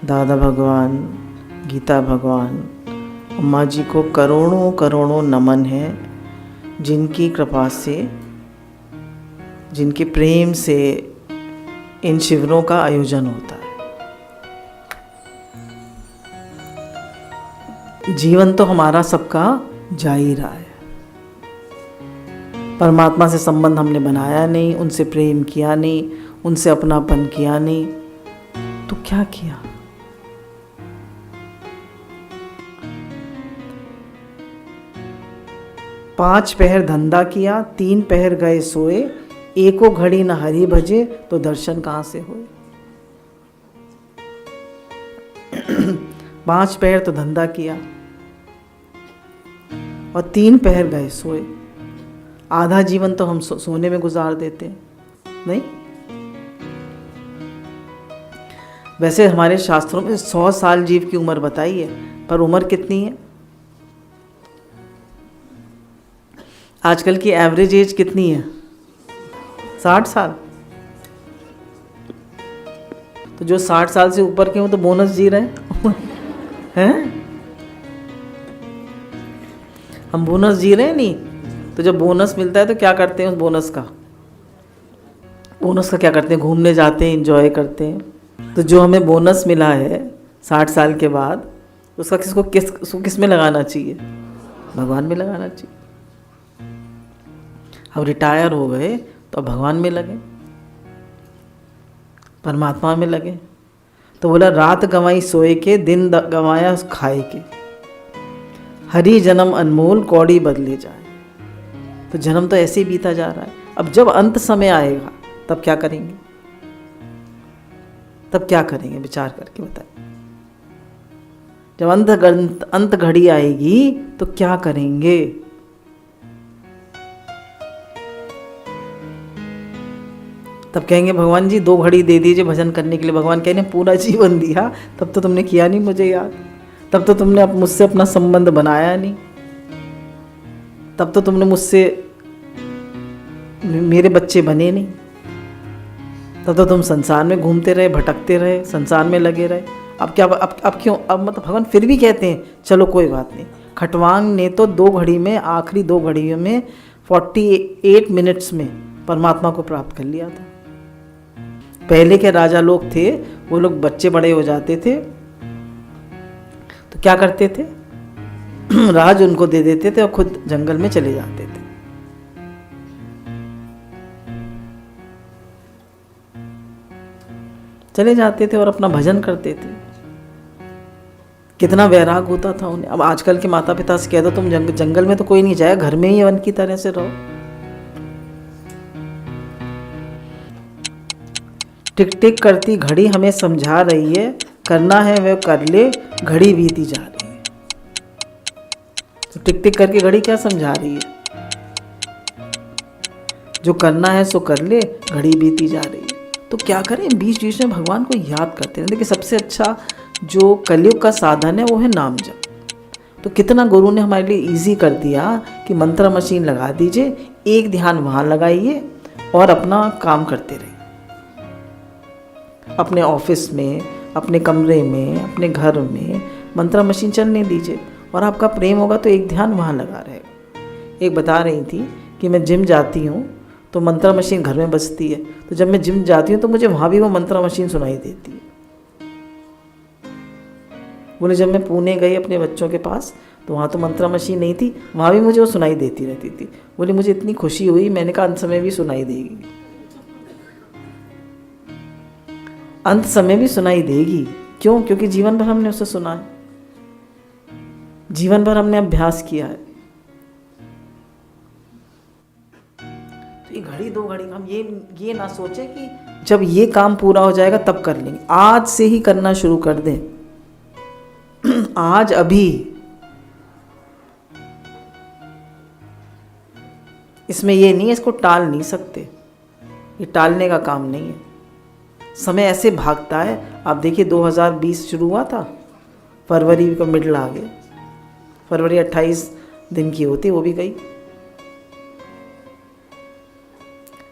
दादा भगवान, गीता भगवान, अम्मा जी को करोड़ों करोड़ों नमन है, जिनकी कृपा से, जिनके प्रेम से इन शिविरों का आयोजन होता है। जीवन तो हमारा सबका जा ही रहा है। परमात्मा से संबंध हमने बनाया नहीं, उनसे प्रेम किया नहीं, उनसे अपनापन किया नहीं, तो क्या किया? पांच पहर धंधा किया, 3 पहर गए सोए, एको घड़ी न हरि भजे, तो दर्शन कहाँ से होए? 5 पहर तो धंधा किया और 3 पहर गए सोए। आधा जीवन तो हम सोने में गुजार देते हैं, नहीं? वैसे हमारे शास्त्रों में 100 साल जीव की उम्र बताई है, पर उम्र कितनी है? आजकल की एवरेज एज कितनी है? 60 साल। तो जो 60 साल से ऊपर के हो तो बोनस जी रहे हैं। हम बोनस जी रहे हैं नहीं, तो जब बोनस मिलता है तो क्या करते हैं उस बोनस का? बोनस का क्या करते हैं? घूमने जाते हैं, एंजॉय करते हैं। तो जो हमें बोनस मिला है 60 साल के बाद, उसका किस में लगाना चाहिए? भगवान में लगाना चाहिए। अब रिटायर हो गए तो अब भगवान में लगे, परमात्मा में लगे। तो बोला रात गंवाई सोए के, दिन गंवाया खाए के, हरि जन्म अनमोल कौड़ी बदले जाए। तो जन्म तो ऐसे ही बीता जा रहा है। अब जब अंत समय आएगा तब क्या करेंगे? तब क्या करेंगे? विचार करके बताइए। जब अंत घड़ी आएगी तो क्या करेंगे? तब कहेंगे भगवान जी 2 घड़ी दे दीजिए भजन करने के लिए। भगवान कहने पूरा जीवन दिया, तब तो तुमने किया नहीं मुझे याद, तब तो तुमने मुझसे अपना संबंध बनाया नहीं, तब तो तुमने मुझसे मेरे बच्चे बने नहीं, तब तो तुम संसार में घूमते रहे, भटकते रहे, संसार में लगे रहे। अब क्या? अब क्यों? अब मतलब भगवान फिर भी कहते हैं चलो कोई बात नहीं। खटवांग ने तो 2 घड़ी में, आखिरी 2 घड़ियों में 48 मिनट्स में परमात्मा को प्राप्त कर लिया था। पहले के राजा लोग थे, वो लोग बच्चे बड़े हो जाते थे तो क्या करते थे? राज उनको दे देते थे और खुद जंगल में चले जाते थे। चले जाते थे और अपना भजन करते थे। कितना वैराग होता था उन्हें। अब आजकल के माता पिता से कह दो तुम जंगल में तो कोई नहीं जाए, घर में ही वन की तरह से रहो। टिक टिक करती घड़ी हमें समझा रही है, करना है वह कर ले, घड़ी बीती जा रही है। तो टिक टिक करके घड़ी क्या समझा रही है? जो करना है सो कर ले, घड़ी बीती जा रही है। तो क्या करें? बीच बीच में भगवान को याद करते हैं। देखिए सबसे अच्छा जो कलयुग का साधन है वो है नाम जप। तो कितना गुरु ने हमारे लिए इजी कर दिया कि मंत्र मशीन लगा दीजिए, एक ध्यान वहाँ लगाइए और अपना काम करते रहिए। अपने ऑफिस में, अपने कमरे में, अपने घर में मंत्र मशीन चलने दीजिए और आपका प्रेम होगा तो एक ध्यान वहाँ लगा रहेगा। एक बता रही थी कि मैं जिम जाती हूँ तो मंत्र मशीन घर में बजती है, तो जब मैं जिम जाती हूँ तो मुझे वहाँ भी वो मंत्र मशीन सुनाई देती है। बोले जब मैं पुणे गई अपने बच्चों के पास तो वहाँ तो मंत्र मशीन नहीं थी, वहाँ भी मुझे वो सुनाई देती रहती थी। बोले मुझे इतनी खुशी हुई, मैंने कहा अंत समय भी सुनाई देगी, अंत समय भी सुनाई देगी। क्यों? क्योंकि जीवन भर हमने उसे सुना है, जीवन भर हमने अभ्यास किया है। तो ये घड़ी 2 घड़ी हम ये ना सोचे कि जब ये काम पूरा हो जाएगा तब कर लेंगे। आज से ही करना शुरू कर दें। आज अभी। इसमें ये नहीं है, इसको टाल नहीं सकते, ये टालने का काम नहीं है। समय ऐसे भागता है। आप देखिए 2020 शुरू हुआ था, फरवरी का मिडल आ गया, फरवरी 28 दिन की होती, वो भी गई।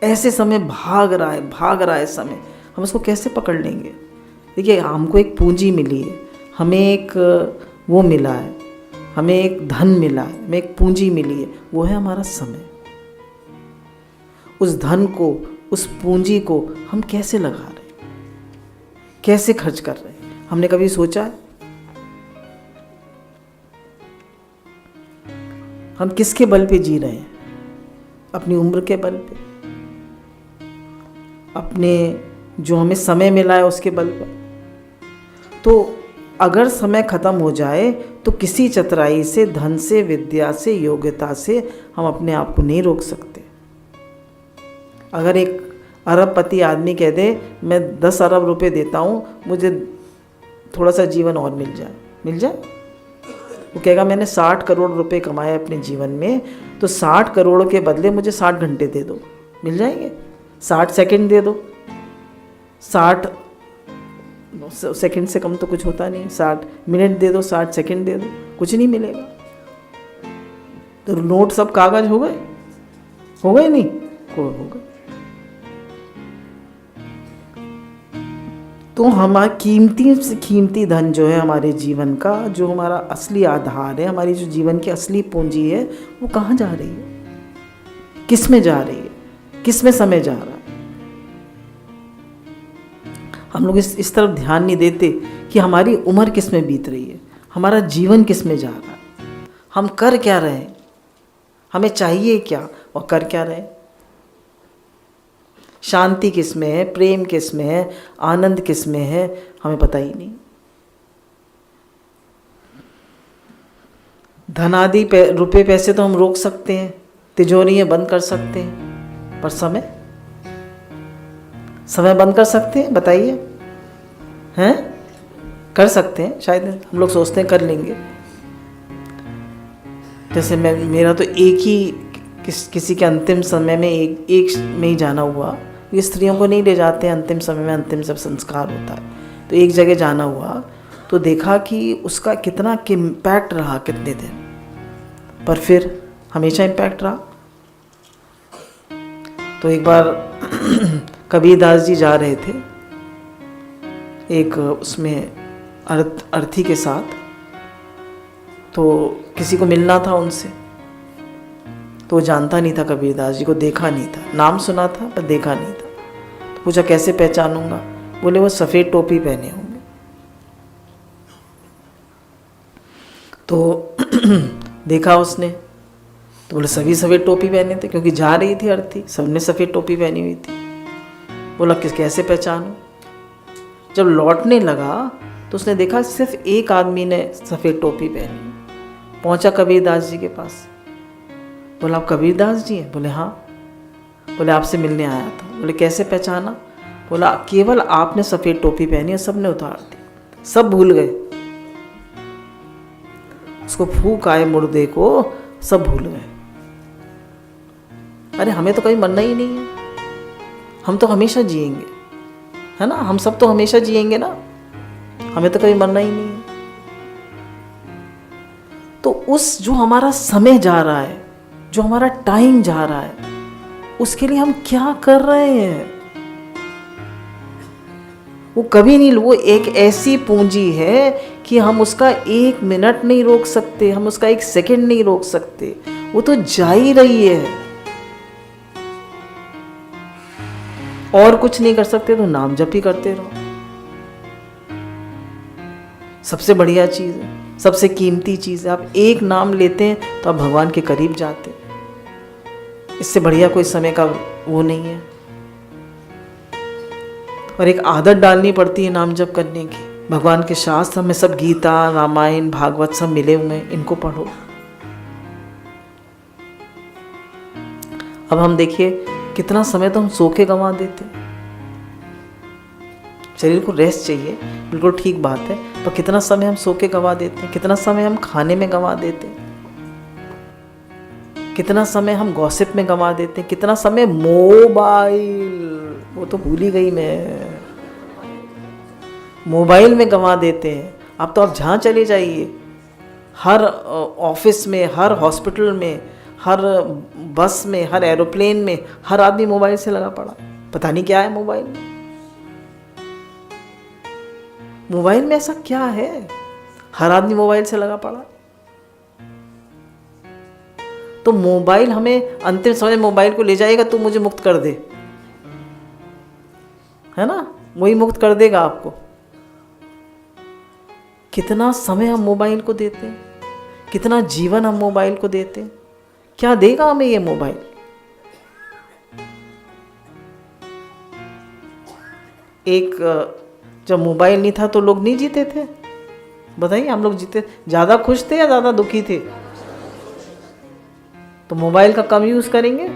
ऐसे समय भाग रहा है समय। हम उसको कैसे पकड़ लेंगे? देखिए, हमको एक पूंजी मिली है, हमें एक वो मिला है, हमें एक धन मिला है, हमें एक पूंजी मिली है, वो है हमारा समय। उस धन को, उस पूंजी को हम कैसे लगा रहे हैं, कैसे खर्च कर रहे हैं, हमने कभी सोचा है? हम किसके बल पे जी रहे हैं? अपनी उम्र के बल पे, अपने जो हमें समय मिला है उसके बल पर। तो अगर समय खत्म हो जाए तो किसी चतुराई से, धन से, विद्या से, योग्यता से हम अपने आप को नहीं रोक सकते। अगर एक अरबपति आदमी कह दे मैं 10 अरब रुपए देता हूँ, मुझे थोड़ा सा जीवन और मिल जाए, वो कहेगा मैंने 60 करोड़ रुपए कमाए अपने जीवन में, तो 60 करोड़ के बदले मुझे 60 घंटे दे दो, मिल जाएंगे? 60 सेकंड दे दो, 60 सेकंड से कम तो कुछ होता नहीं, 60 मिनट दे दो, 60 सेकंड दे दो, कुछ नहीं मिलेगा। तो नोट सब कागज हो गए नहीं, हो गए। तो हमारा कीमती से कीमती धन जो है हमारे जीवन का, जो हमारा असली आधार है, हमारी जो जीवन की असली पूंजी है, वो कहाँ जा रही है, किस में जा रही है, किस में समय जा रहा है? हम लोग इस तरफ ध्यान नहीं देते कि हमारी उम्र किस में बीत रही है, हमारा जीवन किस में जा रहा है, हम कर क्या रहे हैं, हमें चाहिए क्या और कर क्या रहे हैं। शांति किस में है, प्रेम किस में है, आनंद किस में है, हमें पता ही नहीं। धन आदि रुपए पैसे तो हम रोक सकते हैं, तिजोरियां बंद कर सकते हैं, पर समय बंद कर सकते हैं? बताइए, हैं? कर सकते हैं शायद, हम लोग सोचते हैं कर लेंगे। जैसे मेरा तो एक ही किसी के अंतिम समय में एक में ही जाना हुआ। ये स्त्रियों को नहीं ले जाते हैं अंतिम समय में, अंतिम सब संस्कार होता है, तो एक जगह जाना हुआ तो देखा कि उसका कितना इम्पैक्ट रहा कितने दिन, पर फिर हमेशा इम्पैक्ट रहा। तो एक बार कबीरदास जी जा रहे थे एक उसमें अर्थी के साथ, तो किसी को मिलना था उनसे, तो वो जानता नहीं था कबीरदास जी को, देखा नहीं था, नाम सुना था पर देखा नहीं था। तो पूछा कैसे पहचानूंगा? बोले वो सफ़ेद टोपी पहने होंगे। तो देखा उसने, तो बोले सभी सफ़ेद टोपी पहने थे, क्योंकि जा रही थी अर्थी, सबने सफ़ेद टोपी पहनी हुई थी। बोला कैसे पहचानूं? जब लौटने लगा तो उसने देखा सिर्फ एक आदमी ने सफ़ेद टोपी पहनी। पहुंचा कबीरदास जी के पास, बोला आप कबीरदास जी हैं? बोले हाँ। बोले आपसे मिलने आया था। बोले कैसे पहचाना? बोला केवल आपने सफ़ेद टोपी पहनी है, सबने उतार दी, सब भूल गए। उसको फूंक आए मुर्दे को, सब भूल गए। अरे हमें तो कहीं मरना ही नहीं है, हम तो हमेशा जिएंगे, है ना? हम सब तो हमेशा जिएंगे ना, हमें तो कहीं मरना ही नहीं है। तो उस जो हमारा समय जा रहा है, जो हमारा टाइम जा रहा है, उसके लिए हम क्या कर रहे हैं? वो कभी नहीं, वो एक ऐसी पूंजी है कि हम उसका 1 मिनट नहीं रोक सकते, हम उसका 1 सेकंड नहीं रोक सकते, वो तो जा ही रही है। और कुछ नहीं कर सकते तो नाम जप ही करते रहो, सबसे बढ़िया चीज़ है, सबसे कीमती चीज़ है। आप एक नाम लेते हैं तो आप भगवान के करीब जाते हैं, इससे बढ़िया कोई समय का वो नहीं है। और एक आदत डालनी पड़ती है नाम जप करने की। भगवान के शास्त्र में सब गीता, रामायण, भागवत सब मिले हुए हैं, इनको पढ़ो। अब हम देखिए कितना समय तो हम सो के गंवा देते हैं। शरीर को रेस्ट चाहिए, बिल्कुल ठीक बात है, पर कितना समय हम सो के गंवा देते हैं, कितना समय हम खाने में गंवा देते हैं, कितना समय हम गॉसिप में गंवा देते हैं, कितना समय मोबाइल, वो तो भूल ही गई मैं, मोबाइल में गंवा देते हैं। अब तो आप जहाँ चले जाइए, हर ऑफिस में, हर हॉस्पिटल में, हर बस में, हर एरोप्लेन में, हर आदमी मोबाइल से लगा पड़ा। पता नहीं क्या है मोबाइल में। मोबाइल में ऐसा क्या है? हर आदमी मोबाइल से लगा पड़ा। तो मोबाइल हमें अंतिम समय मोबाइल को ले जाएगा, तू मुझे मुक्त कर दे, है ना, वही मुक्त कर देगा आपको। कितना समय हम मोबाइल को देते हैं, कितना जीवन हम मोबाइल को देते हैं, क्या देगा हमें ये मोबाइल? एक जब मोबाइल नहीं था तो लोग नहीं जीते थे, बताइए, हम लोग जीते ज़्यादा खुश थे या ज़्यादा दुखी थे? तो मोबाइल का कम यूज़ करेंगे,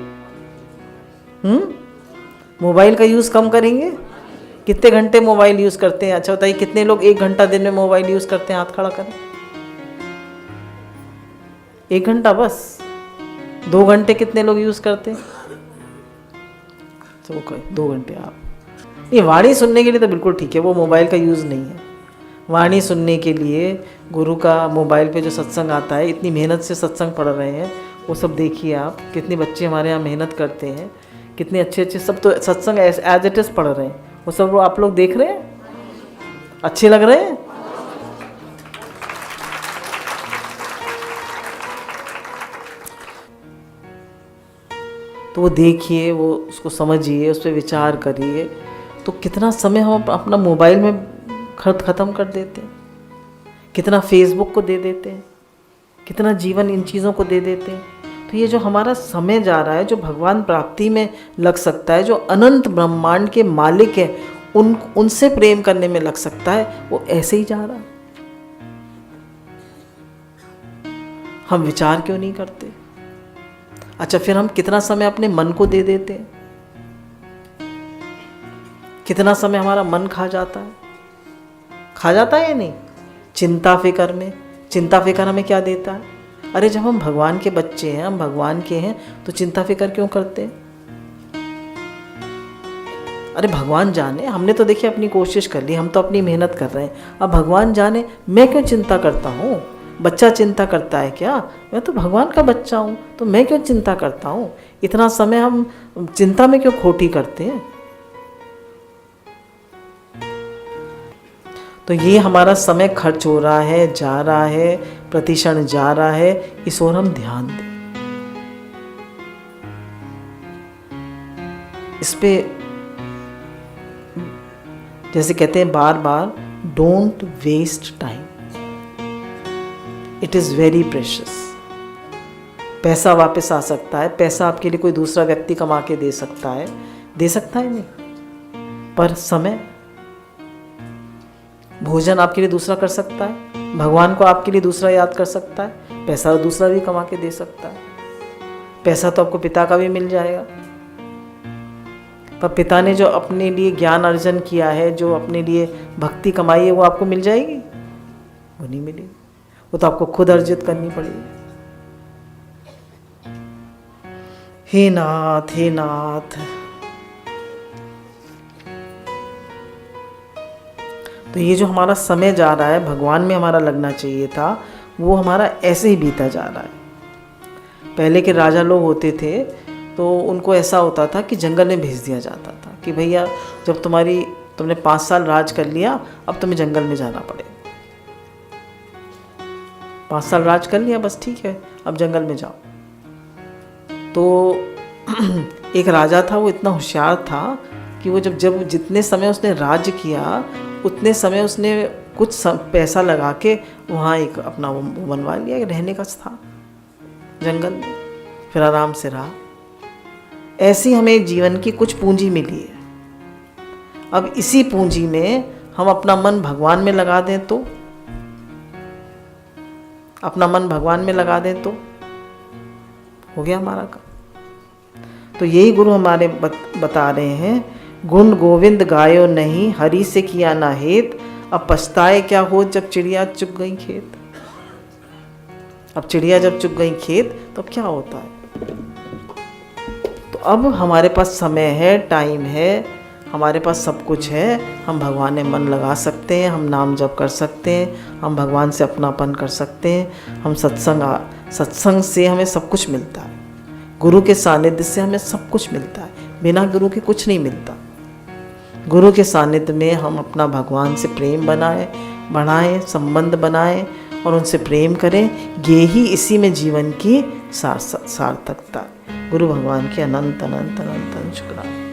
मोबाइल का यूज़ कम करेंगे। कितने घंटे मोबाइल यूज़ करते हैं? अच्छा बताइए, कितने लोग 1 घंटा दिन में मोबाइल यूज़ करते हैं? हाथ खड़ा करें। 1 घंटा बस। 2 घंटे कितने लोग यूज़ करते हैं? तो 2 घंटे आप ये वाणी सुनने के लिए तो बिल्कुल ठीक है, वो मोबाइल का यूज़ नहीं है। वाणी सुनने के लिए गुरु का मोबाइल पे जो सत्संग आता है, इतनी मेहनत से सत्संग पढ़ रहे हैं, वो सब देखिए आप। कितने बच्चे हमारे यहाँ मेहनत करते हैं, कितने अच्छे अच्छे सब तो सत्संग एज इट इज़ पढ़ रहे हैं, वो सब आप लोग देख रहे हैं, अच्छे लग रहे हैं। तो वो देखिए, वो उसको समझिए, उस पर विचार करिए। तो कितना समय हम अपना मोबाइल में ख़त्म कर देते हैं, कितना फेसबुक को दे देते हैं, कितना जीवन इन चीज़ों को दे देते हैं। तो ये जो हमारा समय जा रहा है, जो भगवान प्राप्ति में लग सकता है, जो अनंत ब्रह्मांड के मालिक है, उनसे प्रेम करने में लग सकता है, वो ऐसे ही जा रहा है। हम विचार क्यों नहीं करते? अच्छा, फिर हम कितना समय अपने मन को दे देते हैं, कितना समय हमारा मन खा जाता है, खा जाता है या नहीं? चिंता फिकर में। चिंता फिकर हमें क्या देता है? अरे जब हम भगवान के बच्चे हैं, हम भगवान के हैं, तो चिंता फिकर क्यों करते हैं? अरे भगवान जाने, हमने तो देखिए अपनी कोशिश कर ली, हम तो अपनी मेहनत कर रहे हैं, अब भगवान जाने मैं क्यों चिंता करता हूँ? बच्चा चिंता करता है क्या? मैं तो भगवान का बच्चा हूँ, तो मैं क्यों चिंता करता हूँ? इतना समय हम चिंता में क्यों खोटी करते हैं? तो ये हमारा समय खर्च हो रहा है, जा रहा है, प्रतिक्षण जा रहा है, इस ओर हम ध्यान दें। इस पे जैसे कहते हैं बार बार, don't waste time, it is very precious. पैसा वापस आ सकता है, पैसा आपके लिए कोई दूसरा व्यक्ति कमा के दे सकता है नहीं, पर समय, भोजन आपके लिए दूसरा कर सकता है, भगवान को आपके लिए दूसरा याद कर सकता है, पैसा दूसरा भी कमा के दे सकता है। पैसा तो आपको पिता का भी मिल जाएगा, पर पिता ने जो अपने लिए ज्ञान अर्जन किया है, जो अपने लिए भक्ति कमाई है, वो आपको मिल जाएगी? वो नहीं मिलेगी, वो तो आपको खुद अर्जित करनी पड़ेगी। हे नाथ, हे नाथ। तो ये जो हमारा समय जा रहा है, भगवान में हमारा लगना चाहिए था, वो हमारा ऐसे ही बीता जा रहा है। पहले के राजा लोग होते थे, तो उनको ऐसा होता था कि जंगल में भेज दिया जाता था कि भैया जब तुमने 5 साल राज कर लिया, अब तुम्हें जंगल में जाना पड़ेगा। 5 साल राज कर लिया, बस ठीक है, अब जंगल में जाओ। तो एक राजा था, वो इतना होशियार था कि वो जब जितने समय उसने राज्य किया, उतने समय उसने कुछ पैसा लगा के वहाँ एक अपना वो बनवा लिया, रहने का था जंगल में, फिर आराम से रहा। ऐसी हमें जीवन की कुछ पूंजी मिली है। अब इसी पूंजी में हम अपना मन भगवान में लगा दें तो, अपना मन भगवान में लगा दें तो हो गया हमारा काम। तो यही गुरु हमारे बता रहे हैं, गुण गोविंद गायो नहीं, हरि से किया ना हेत, अब पछताए क्या हो जब चिड़िया चुग गई खेत। अब चिड़िया जब चुग गई खेत तो अब क्या होता है? तो अब हमारे पास समय है, टाइम है, हमारे पास सब कुछ है, हम भगवान में मन लगा सकते हैं, हम नाम जप कर सकते हैं, हम भगवान से अपनापन कर सकते हैं, हम सत्संग से हमें सब कुछ मिलता है, गुरु के सानिध्य से हमें सब कुछ मिलता है, बिना गुरु के कुछ नहीं मिलता। गुरु के सानिध्य में हम अपना भगवान से प्रेम बढ़ाएं, संबंध बनाएं और उनसे प्रेम करें। ये ही इसी में जीवन की सार्थकता। गुरु भगवान के अनंत अनंत अनंत शुक्राना।